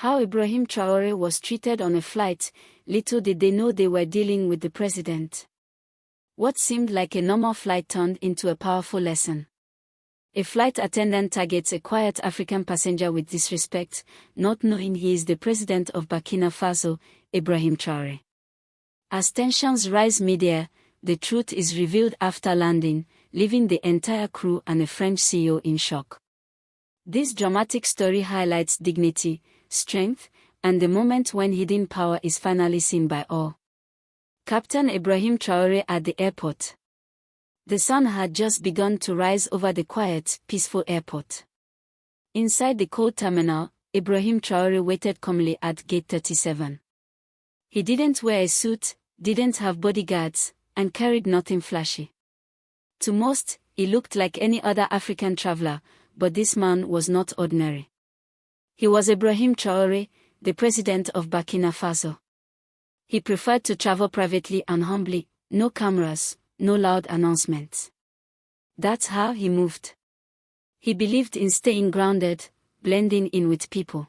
How Ibrahim Traoré was treated on a flight, little did they know they were dealing with the president. What seemed like a normal flight turned into a powerful lesson. A flight attendant targets a quiet African passenger with disrespect, not knowing he is the President of Burkina Faso, Ibrahim Traoré. As tensions rise mid-air, the truth is revealed after landing, leaving the entire crew and a French CEO in shock. This dramatic story highlights dignity, strength, and the moment when hidden power is finally seen by all. Captain Ibrahim Traoré at the airport. The sun had just begun to rise over the quiet, peaceful airport. Inside the cold terminal, Ibrahim Traoré waited calmly at gate 37. He didn't wear a suit, didn't have bodyguards, and carried nothing flashy. To most, he looked like any other African traveler, but this man was not ordinary. He was Ibrahim Traoré, the President of Burkina Faso. He preferred to travel privately and humbly, no cameras, no loud announcements. That's how he moved. He believed in staying grounded, blending in with people.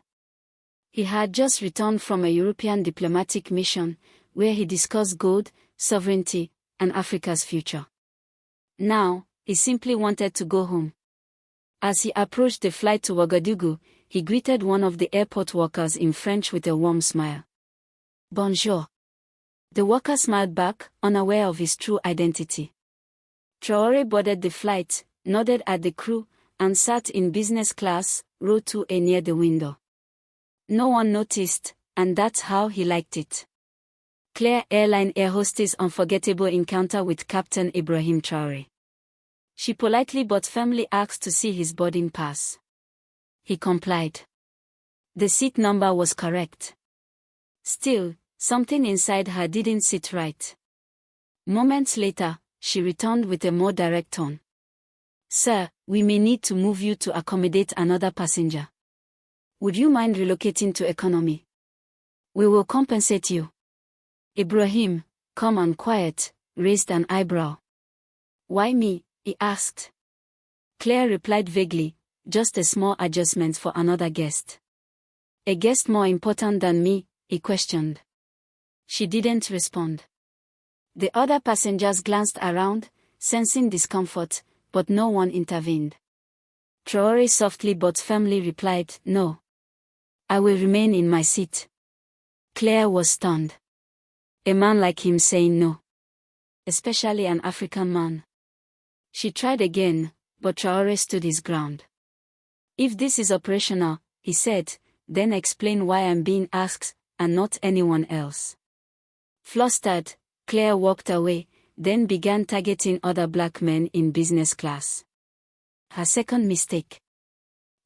He had just returned from a European diplomatic mission, where he discussed gold, sovereignty, and Africa's future. Now, he simply wanted to go home. As he approached the flight to Ouagadougou, he greeted one of the airport workers in French with a warm smile. Bonjour. The worker smiled back, unaware of his true identity. Traoré boarded the flight, nodded at the crew, and sat in business class, row 2A near the window. No one noticed, and that's how he liked it. Claire Airline air hostess' unforgettable encounter with Captain Ibrahim Traoré. She politely but firmly asked to see his boarding pass. He complied. The seat number was correct. Still, something inside her didn't sit right. Moments later, she returned with a more direct tone. Sir, we may need to move you to accommodate another passenger. Would you mind relocating to economy? We will compensate you. Ibrahim, calm and quiet, raised an eyebrow. Why me? He asked. Claire replied vaguely, just a small adjustment for another guest. A guest more important than me? He questioned. She didn't respond. The other passengers glanced around, sensing discomfort, but no one intervened. Traoré softly but firmly replied, No. I will remain in my seat. Claire was stunned. A man like him saying no. Especially an African man. She tried again, but Traoré stood his ground. If this is operational, he said, then explain why I'm being asked, and not anyone else. Flustered, Claire walked away, then began targeting other black men in business class. Her second mistake.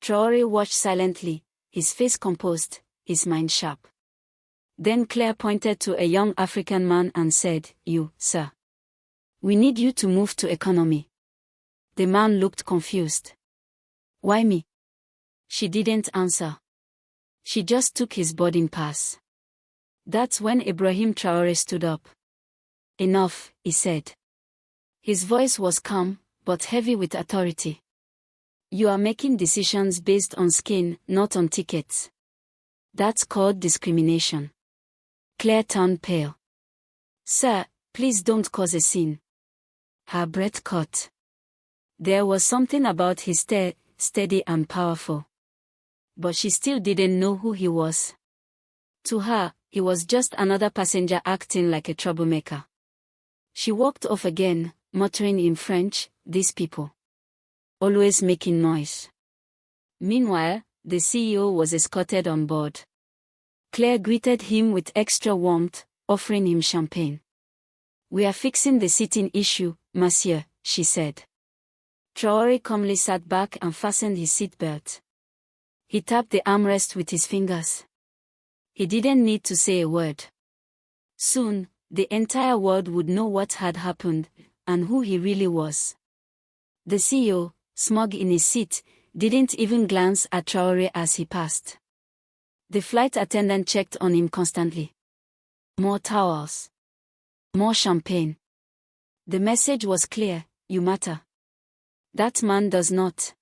Traoré watched silently, his face composed, his mind sharp. Then Claire pointed to a young African man and said, You, sir. We need you to move to economy. The man looked confused. Why me? She didn't answer. She just took his boarding pass. That's when Ibrahim Traoré stood up. Enough, he said. His voice was calm, but heavy with authority. You are making decisions based on skin, not on tickets. That's called discrimination. Claire turned pale. Sir, please don't cause a scene. Her breath caught. There was something about his stare, steady and powerful. But she still didn't know who he was. To her, he was just another passenger acting like a troublemaker. She walked off again, muttering in French, These people. Always making noise. Meanwhile, the CEO was escorted on board. Claire greeted him with extra warmth, offering him champagne. We are fixing the seating issue, monsieur, she said. Traoré calmly sat back and fastened his seatbelt. He tapped the armrest with his fingers. He didn't need to say a word. Soon, the entire world would know what had happened, and who he really was. The CEO, smug in his seat, didn't even glance at Traoré as he passed. The flight attendant checked on him constantly. More towels. More champagne. The message was clear, you matter. That man does not.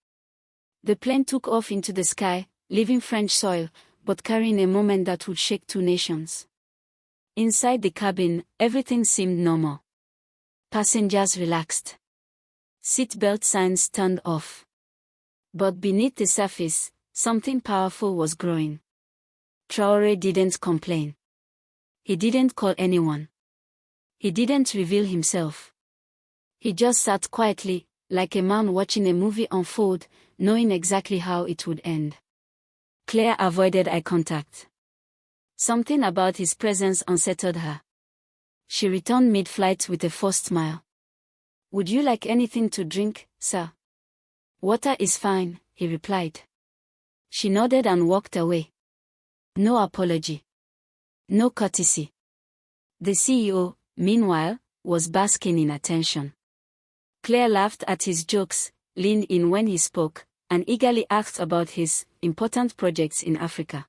The plane took off into the sky, leaving French soil, but carrying a moment that would shake two nations. Inside the cabin, everything seemed normal. Passengers relaxed. Seatbelt signs turned off. But beneath the surface, something powerful was growing. Traoré didn't complain. He didn't call anyone. He didn't reveal himself. He just sat quietly, like a man watching a movie unfold, knowing exactly how it would end. Claire avoided eye contact. Something about his presence unsettled her. She returned mid-flight with a forced smile. "Would you like anything to drink, sir?" "Water is fine," he replied. She nodded and walked away. No apology. No courtesy. The CEO, meanwhile, was basking in attention. Claire laughed at his jokes, leaned in when he spoke, and eagerly asked about his important projects in Africa.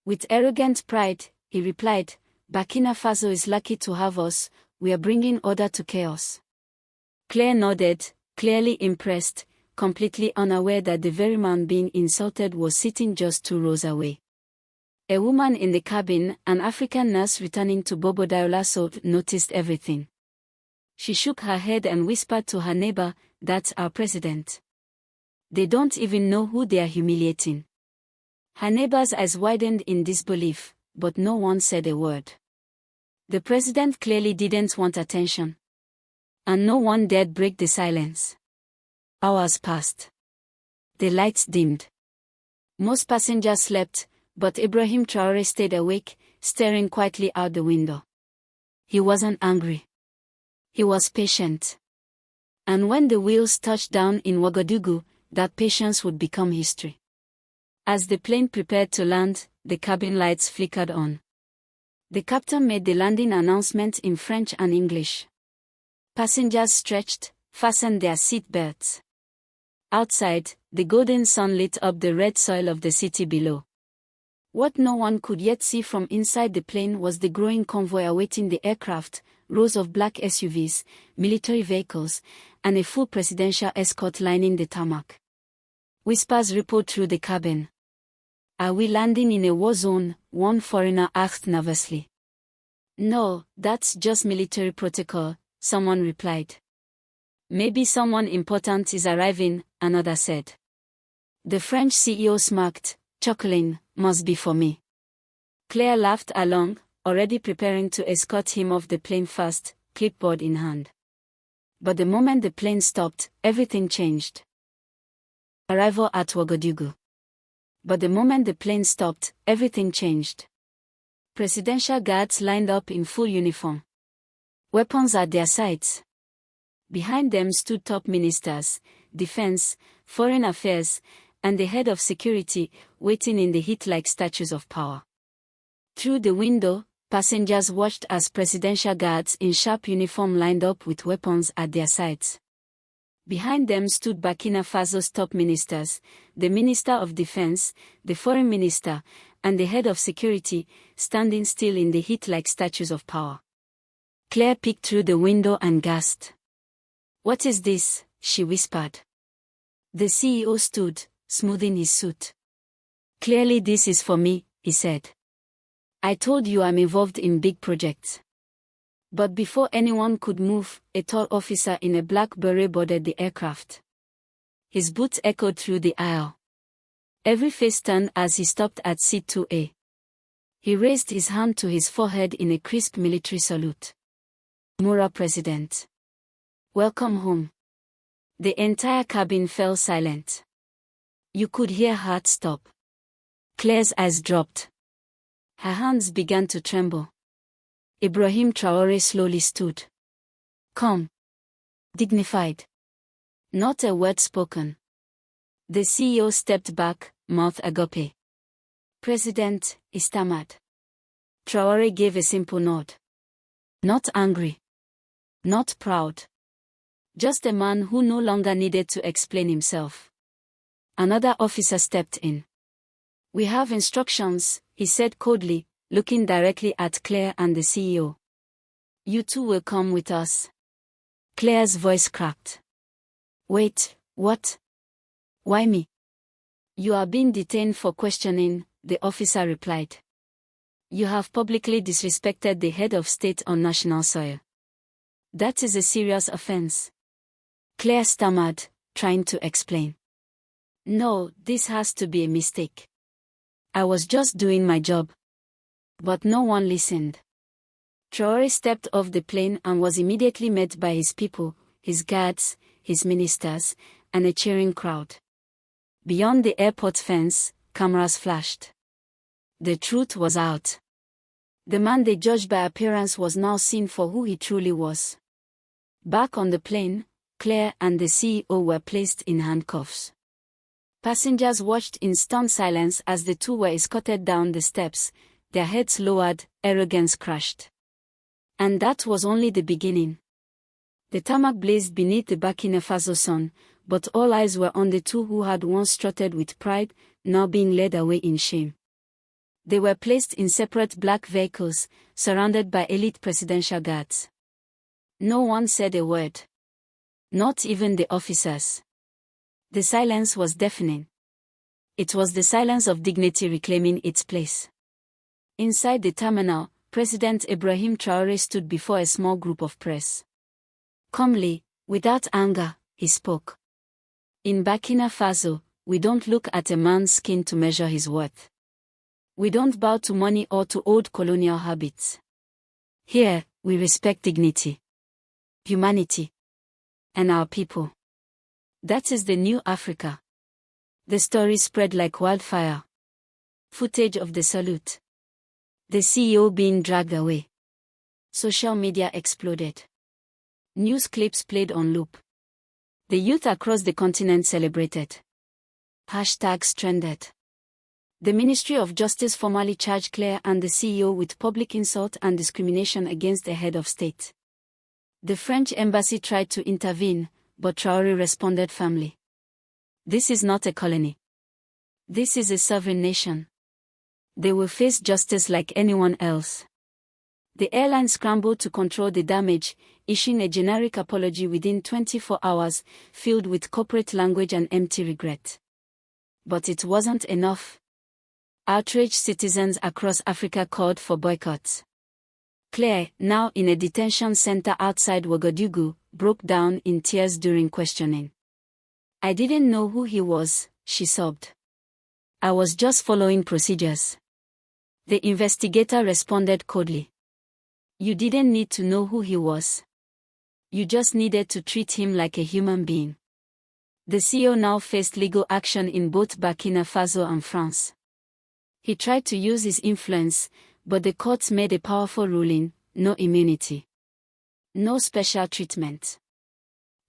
With arrogant pride, he replied, "Burkina Faso is lucky to have us, we are bringing order to chaos." Claire nodded, clearly impressed, completely unaware that the very man being insulted was sitting just 2 rows away. A woman in the cabin, an African nurse returning to Bobo Dioulasso, noticed everything. She shook her head and whispered to her neighbor, "That's our president. They don't even know who they are humiliating." Her neighbor's eyes widened in disbelief, but no one said a word. The president clearly didn't want attention. And no one dared break the silence. Hours passed. The lights dimmed. Most passengers slept, but Ibrahim Traoré stayed awake, staring quietly out the window. He wasn't angry. He was patient. And when the wheels touched down in Ouagadougou, that patience would become history. As the plane prepared to land, the cabin lights flickered on. The captain made the landing announcement in French and English. Passengers stretched, fastened their seat belts. Outside, the golden sun lit up the red soil of the city below. What no one could yet see from inside the plane was the growing convoy awaiting the aircraft, rows of black SUVs, military vehicles, and a full presidential escort lining the tarmac. Whispers rippled through the cabin. "Are we landing in a war zone?" one foreigner asked nervously. "No, that's just military protocol," someone replied. "Maybe someone important is arriving," another said. The French CEO smirked, chuckling, "Must be for me." Claire laughed along, already preparing to escort him off the plane fast, clipboard in hand. But the moment the plane stopped, everything changed. Arrival at Ouagadougou. But the moment the plane stopped, everything changed. Presidential guards lined up in full uniform. Weapons at their sides. Behind them stood top ministers, defense, foreign affairs, and the head of security, waiting in the heat like statues of power. Through the window, passengers watched as presidential guards in sharp uniform lined up with weapons at their sides. Behind them stood Burkina Faso's top ministers, the Minister of Defense, the Foreign Minister, and the head of security, standing still in the heat like statues of power. Claire peeked through the window and gasped. "What is this?" she whispered. The CEO stood, smoothing his suit. "Clearly this is for me," he said. "I told you I'm involved in big projects." But before anyone could move, a tall officer in a black beret boarded the aircraft. His boots echoed through the aisle. Every face turned as he stopped at seat 2A. He raised his hand to his forehead in a crisp military salute. "Mura President. Welcome home." The entire cabin fell silent. You could hear heart stop. Claire's eyes dropped. Her hands began to tremble. Ibrahim Traoré slowly stood. Calm. Dignified. Not a word spoken. The CEO stepped back, mouth agape. "President," he stammered. Traoré gave a simple nod. Not angry. Not proud. Just a man who no longer needed to explain himself. Another officer stepped in. "We have instructions," he said coldly, looking directly at Claire and the CEO. "You two will come with us." Claire's voice cracked. "Wait, what? Why me?" "You are being detained for questioning," the officer replied. You have publicly disrespected the head of state on national soil. That is a serious offense. Claire stammered, trying to explain. No, this has to be a mistake. I was just doing my job. But no one listened. Traoré stepped off the plane and was immediately met by his people, his guards, his ministers, and a cheering crowd. Beyond the airport fence, cameras flashed. The truth was out. The man they judged by appearance was now seen for who he truly was. Back on the plane, Claire and the CEO were placed in handcuffs. Passengers watched in stunned silence as the two were escorted down the steps, their heads lowered, arrogance crushed. And that was only the beginning. The tarmac blazed beneath the Burkina Faso sun, but all eyes were on the two who had once strutted with pride, now being led away in shame. They were placed in separate black vehicles, surrounded by elite presidential guards. No one said a word. Not even the officers. The silence was deafening. It was the silence of dignity reclaiming its place. Inside the terminal, President Ibrahim Traoré stood before a small group of press. Calmly, without anger, he spoke. In Burkina Faso, we don't look at a man's skin to measure his worth. We don't bow to money or to old colonial habits. Here, we respect dignity, humanity, and our people. That is the new Africa. The story spread like wildfire. Footage of the salute. The CEO being dragged away. Social media exploded. News clips played on loop. The youth across the continent celebrated. Hashtags trended. The Ministry of Justice formally charged Claire and the CEO with public insult and discrimination against the head of state. The French embassy tried to intervene, but Traoré responded firmly. This is not a colony. This is a sovereign nation. They will face justice like anyone else. The airline scrambled to control the damage, issuing a generic apology within 24 hours, filled with corporate language and empty regret. But it wasn't enough. Outraged citizens across Africa called for boycotts. Claire, now in a detention center outside Ouagadougou, broke down in tears during questioning. I didn't know who he was, she sobbed. I was just following procedures. The investigator responded coldly. You didn't need to know who he was. You just needed to treat him like a human being. The CEO now faced legal action in both Burkina Faso and France. He tried to use his influence, but the courts made a powerful ruling: no immunity. No special treatment.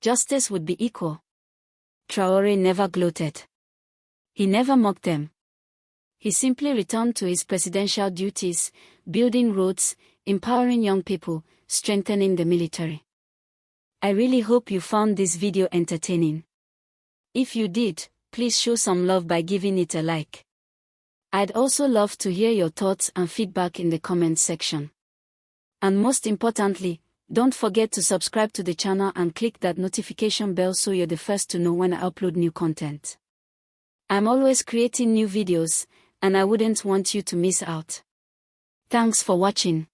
Justice would be equal. Traoré never gloated. He never mocked them. He simply returned to his presidential duties, building roads, empowering young people, strengthening the military. I really hope you found this video entertaining. If you did, please show some love by giving it a like. I'd also love to hear your thoughts and feedback in the comments section. And most importantly, don't forget to subscribe to the channel and click that notification bell so you're the first to know when I upload new content. I'm always creating new videos, and I wouldn't want you to miss out. Thanks for watching.